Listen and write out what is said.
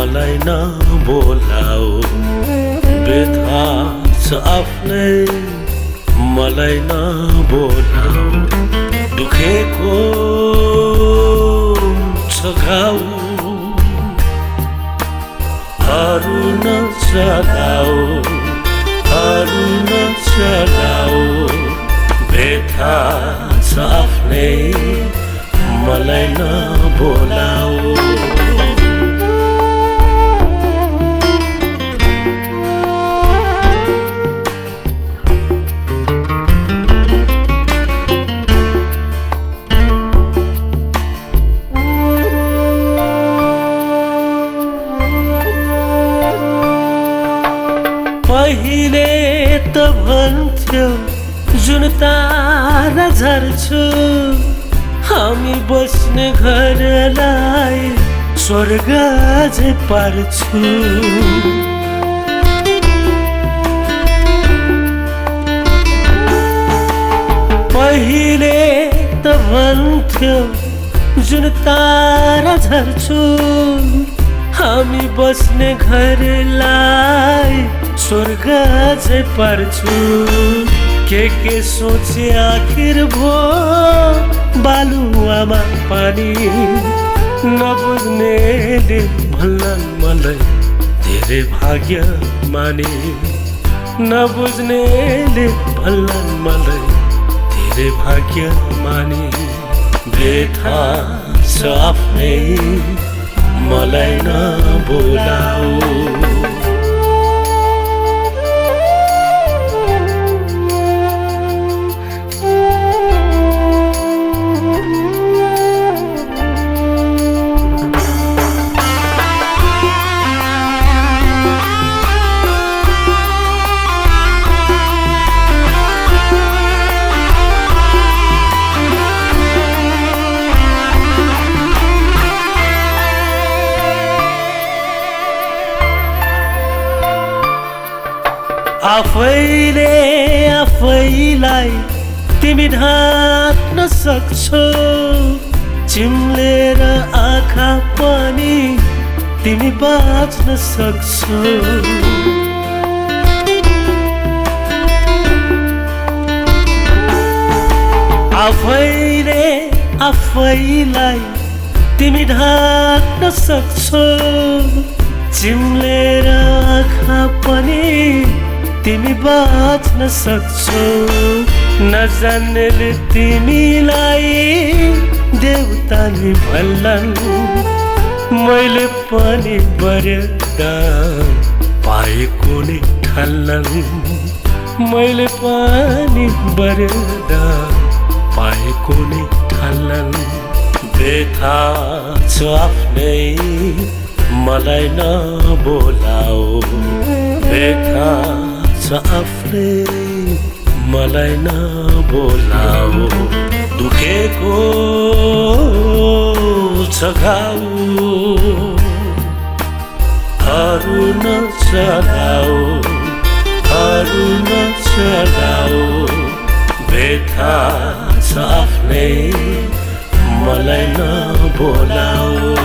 मलाई नबोलाऊ व्यथा छ आफ्नै मलाई नबोलाऊ दुखेको छ घाउ अरू नचलाऊ अरू नचलाऊ व्यथा छ आफ्नै मलाई नबोलाऊ पहिले त भन्थ्यो जुन तारा झर्छु हामी बस्ने घरलाई स्वर्ग झै पार्छु पहिले त भन्थ्यो जुन तारा झर्छु हामी बस्ने घरलाई स्वर्ग झै पार्छु के सोचे आखिर भो बालुवामा पानी नबुझ्नेले भन्लान् मलाई धेरै भाग्य माने नबुझ्नेले भन्लान् मलाई धेरै भाग्य माने व्यथा छ आफ्नै मलाई नबोलाऊ आफैले आफैलाई तिमी ढाक्न सक्छौ चिम्लेर आँखा पनि तिमी बाँच्न सक्छौ आफैले आफैलाई तिमी ढाक्न सक्छौ चिम्लेर आँखा पनि तिमी बाँच्न सक्छौ नजान्नेले तिमीलाई देवता नि भन्लान् मैले पनि वरदान पाएको नै ठान्लान् मैले पनि वरदान पाएको नै ठान्लान् व्यथा छ आफ्नै मलाई नबोलाऊ व्यथा छ आफ्नै मलाई नबोलाऊ दुखेको छ घाउ अरू नचलाऊ अरू नचलाऊ व्यथा छ आफ्नै मलाई नबोलाऊ